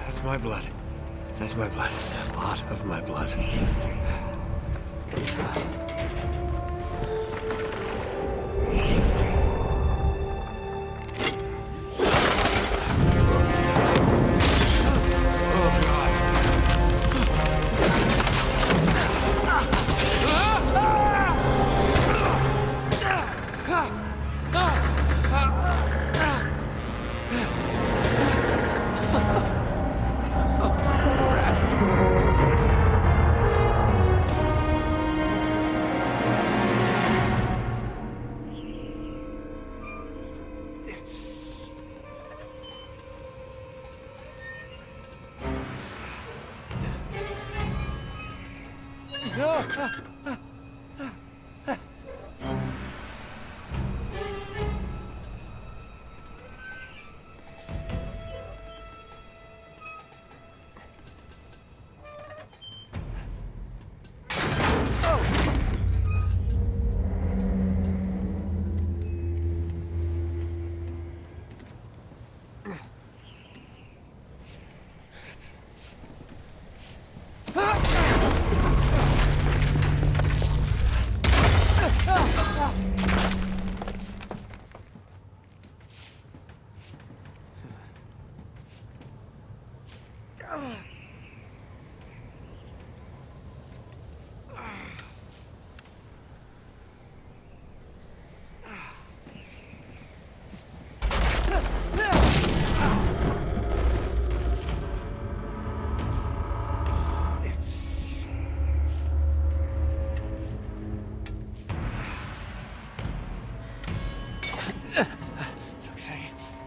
That's my blood. That's my blood. It's a lot of my blood.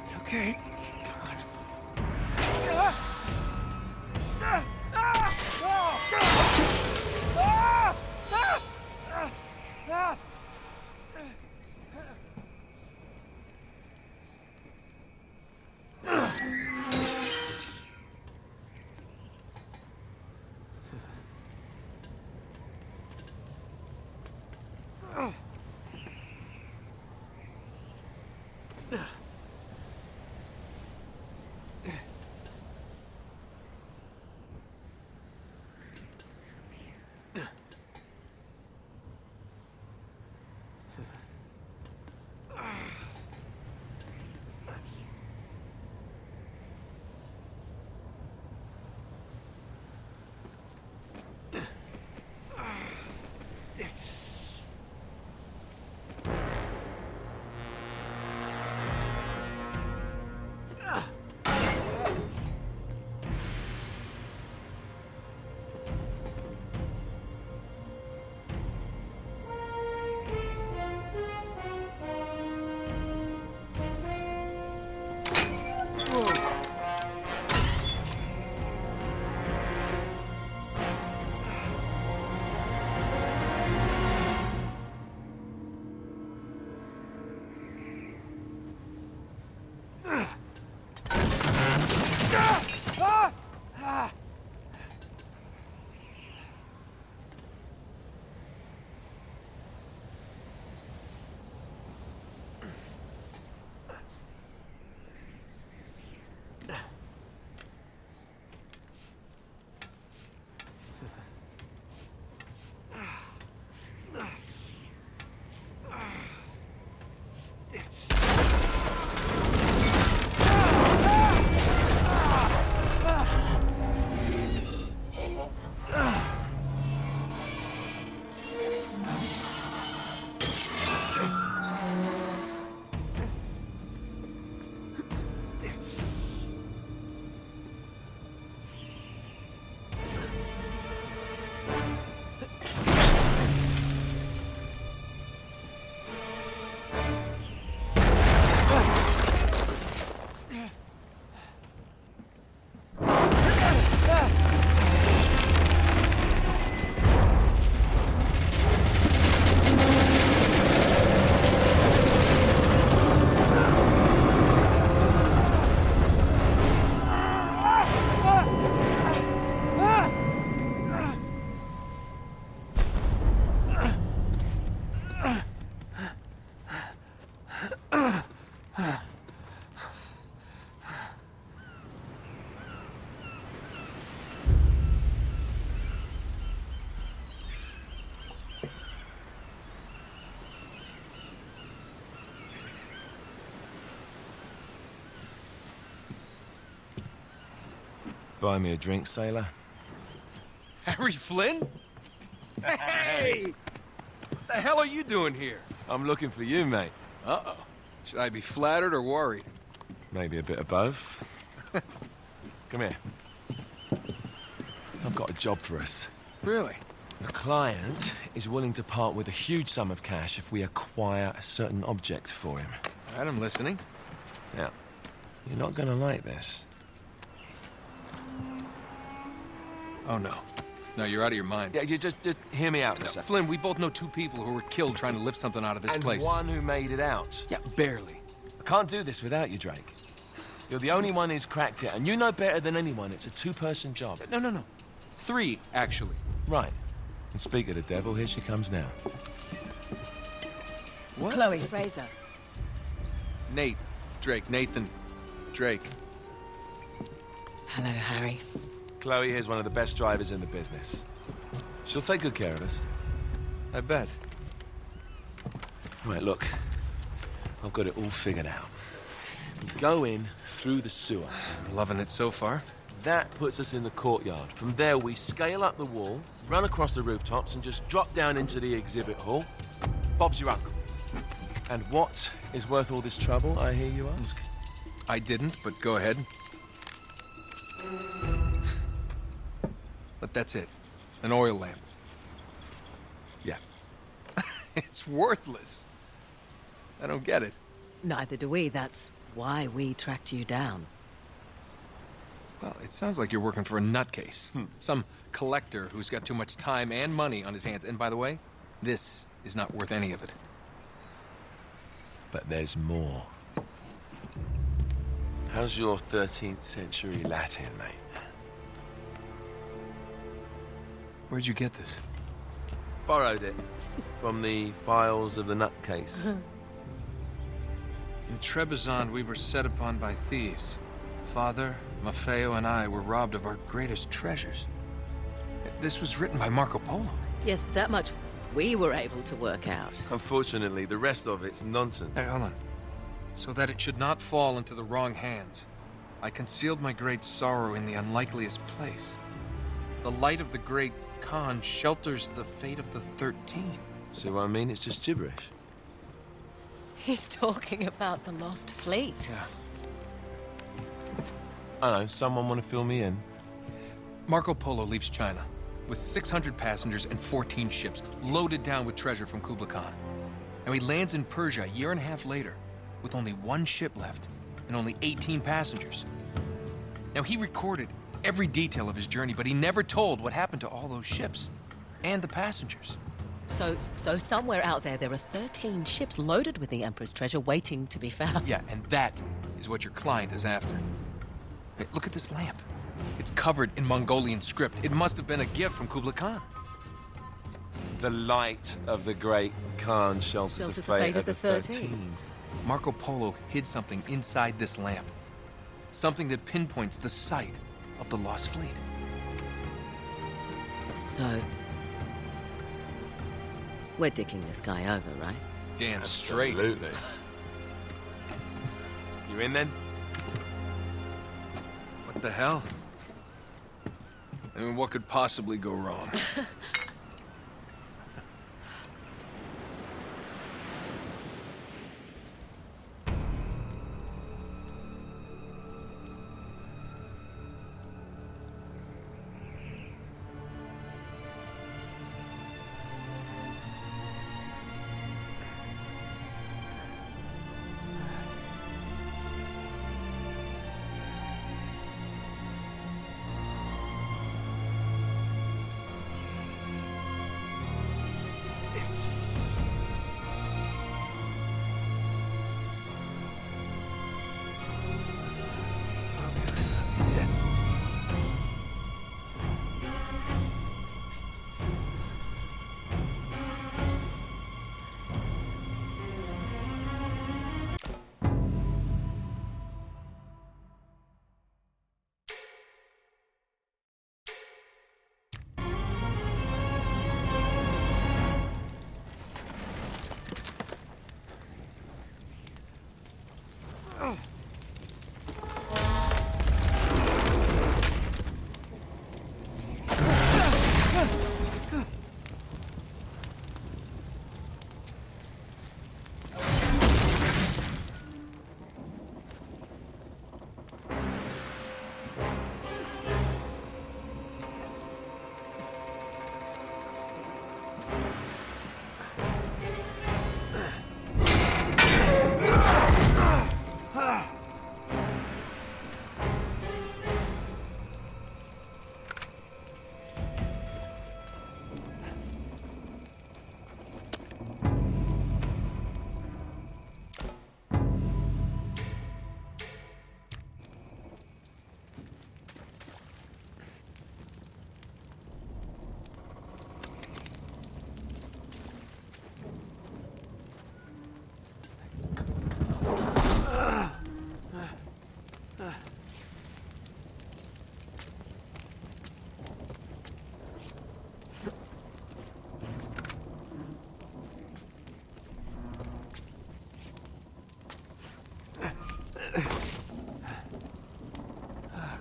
It's okay. buy me a drink, sailor? Harry Flynn? Hey! What the hell are you doing here? I'm looking for you, mate. Uh-oh. Should I be flattered or worried? Maybe a bit of both. Come here. I've got a job for us. Really? The client is willing to part with a huge sum of cash if we acquire a certain object for him. All right, I'm listening. Now, you're not gonna like this. Oh, no. No, you're out of your mind. Yeah, you just hear me out for a No, second. Flynn, we both know two people who were killed trying to lift something out of this place. And one who made it out. Yeah, barely. I can't do this without you, Drake. You're the only one who's cracked it, and you know better than anyone it's a two-person job. No. 3, actually. Right. And speak of the devil, here she comes now. What? Chloe Fraser. Nate. Drake. Nathan. Drake. Hello, Harry. Chloe here's one of the best drivers in the business. She'll take good care of us. I bet. Right, look. I've got it all figured out. We go in through the sewer. I'm loving it so far. That puts us in the courtyard. From there, we scale up the wall, run across the rooftops, and just drop down into the exhibit hall. Bob's your uncle. And what is worth all this trouble, I hear you ask? I didn't, but go ahead. But that's it. An oil lamp. Yeah. It's worthless. I don't get it. Neither do we. That's why we tracked you down. Well, it sounds like you're working for a nutcase. Some collector who's got too much time and money on his hands. And by the way, this is not worth any of it. But there's more. How's your 13th century Latin, mate? Where'd you get this? Borrowed it from the files of the nutcase. In Trebizond, we were set upon by thieves. Father, Maffeo, and I were robbed of our greatest treasures. This was written by Marco Polo. Yes, that much we were able to work out. Unfortunately, the rest of it's nonsense. Hey, hold on. So that it should not fall into the wrong hands, I concealed my great sorrow in the unlikeliest place. The light of the great Khan shelters the fate of the 13. See what I mean? It's just gibberish. He's talking about the lost fleet. Yeah. I don't know, someone want to fill me in? Marco Polo leaves China with 600 passengers and 14 ships loaded down with treasure from Kublai Khan. And he lands in Persia a year and a half later with only 1 ship left and only 18 passengers. Now, he recorded every detail of his journey, but he never told what happened to all those ships and the passengers. So somewhere out there are 13 ships loaded with the Emperor's treasure waiting to be found. Yeah, and that is what your client is after. Hey, look at this lamp. It's covered in Mongolian script. It must have been a gift from Kublai Khan. The light of the great Khan shelters the fate of the 13. Marco Polo hid something inside this lamp. Something that pinpoints the site of the lost fleet. So, we're dicking this guy over, right? Damn straight. Absolutely. You in then? What the hell? I mean, what could possibly go wrong?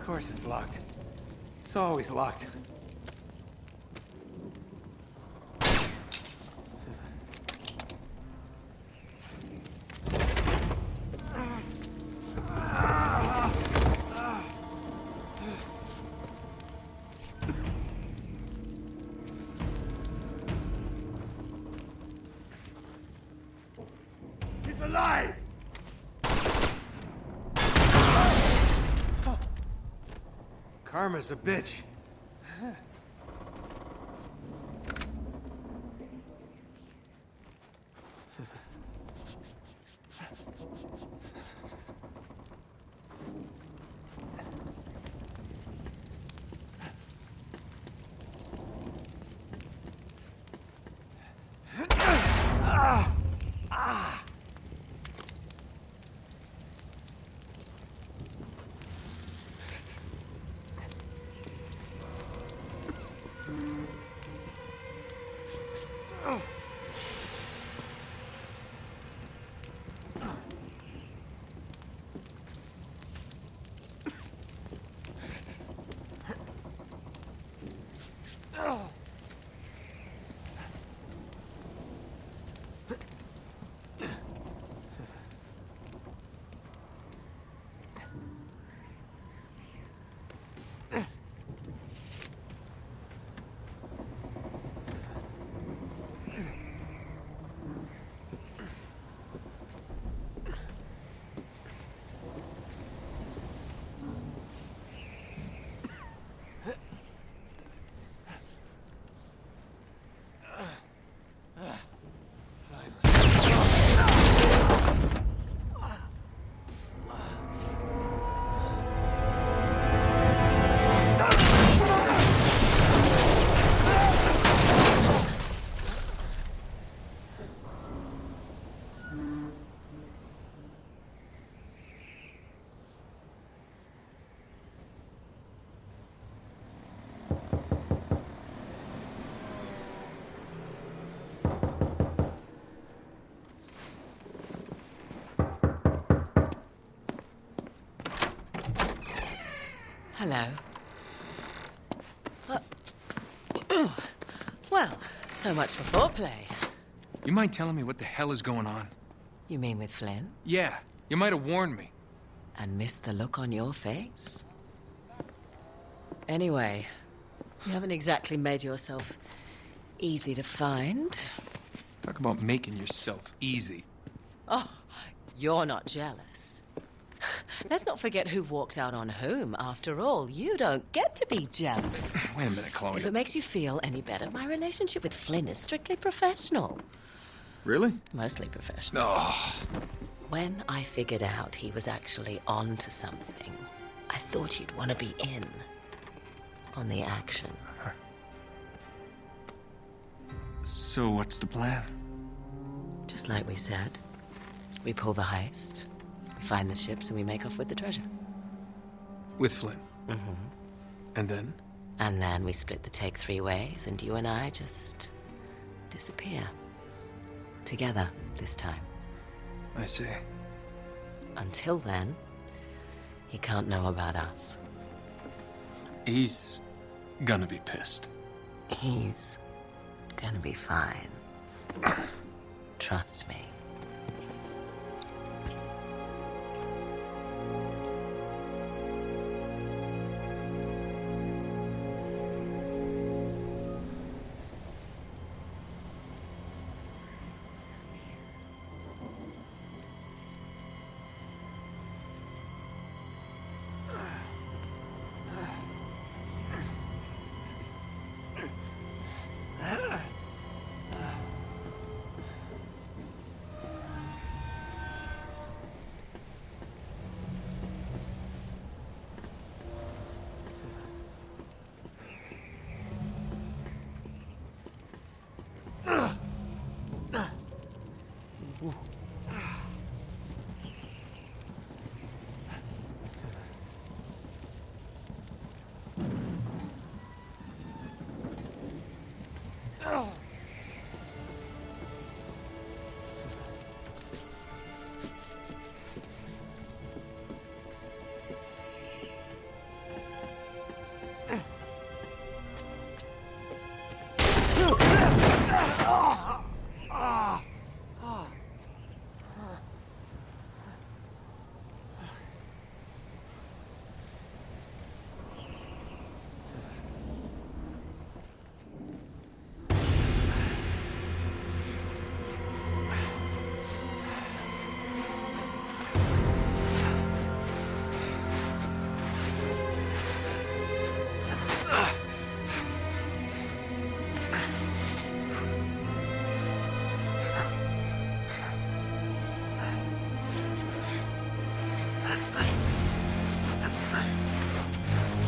Of course it's locked. It's always locked. He's alive! Karma's a bitch. Hello. Well, so much for foreplay. You mind telling me what the hell is going on? You mean with Flynn? Yeah, you might have warned me. And missed the look on your face? Anyway, you haven't exactly made yourself easy to find. Talk about making yourself easy. Oh, you're not jealous. Let's not forget who walked out on whom. After all, you don't get to be jealous. Wait a minute, Chloe. If it makes you feel any better, my relationship with Flynn is strictly professional. Really? Mostly professional. Oh, When I figured out he was actually on to something, I thought you'd want to be in on the action. so what's the plan? Just like we said. We pull the heist, we find the ships, and we make off with the treasure. With Flynn? Mm-hmm. And then? And then we split the take 3 ways, and you and I just disappear. Together, this time. I see. Until then, he can't know about us. He's gonna be pissed. He's gonna be fine. Trust me.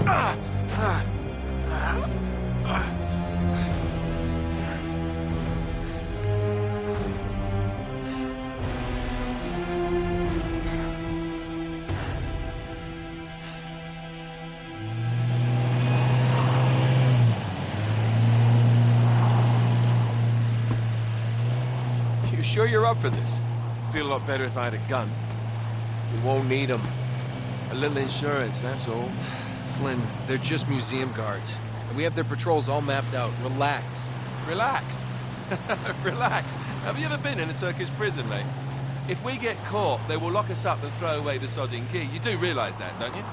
You sure you're up for this? Feel a lot better if I had a gun. We won't need them. A little insurance, that's all. Flynn, they're just museum guards. And we have their patrols all mapped out. Relax. Relax. Relax. Have you ever been in a Turkish prison, mate? If we get caught, they will lock us up and throw away the sodding key. You do realize that, don't you?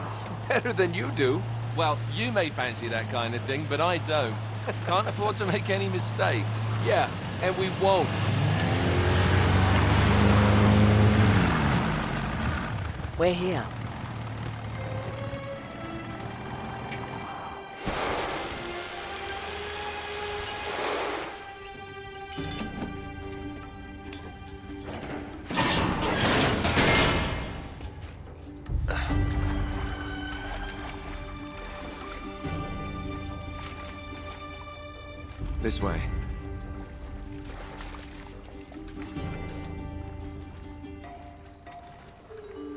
Better than you do. Well, you may fancy that kind of thing, but I don't. Can't afford to make any mistakes. Yeah, and we won't. We're here. This way.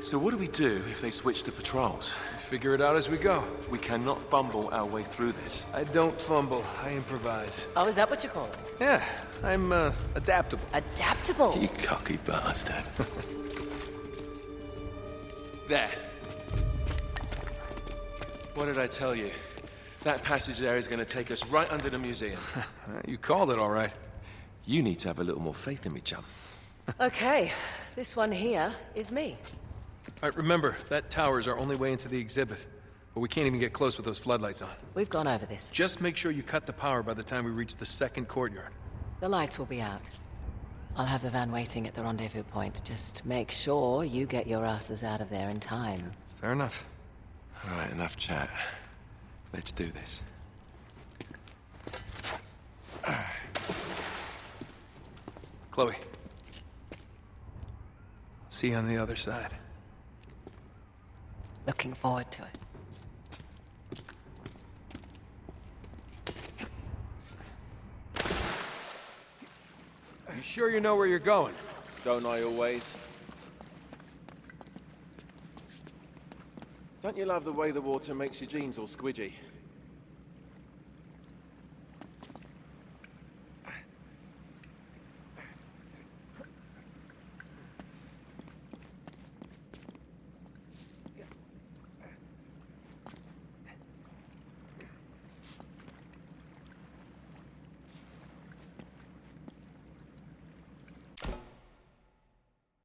So what do we do if they switch to patrols? Figure it out as we go. We cannot fumble our way through this. I don't fumble, I improvise. Oh, is that what you call it? Yeah, I'm, adaptable. Adaptable. You cocky bastard. There. What did I tell you? That passage there is going to take us right under the museum. You called it all right. You need to have a little more faith in me, chum. Okay, this one here is me. All right, remember, that tower is our only way into the exhibit. But we can't even get close with those floodlights on. We've gone over this. Just make sure you cut the power by the time we reach the second courtyard. The lights will be out. I'll have the van waiting at the rendezvous point. Just make sure you get your asses out of there in time. Fair enough. All right, enough chat. Let's do this. Chloe. See you on the other side. Looking forward to it. You sure you know where you're going? Don't I always? Don't you love the way the water makes your jeans all squidgy?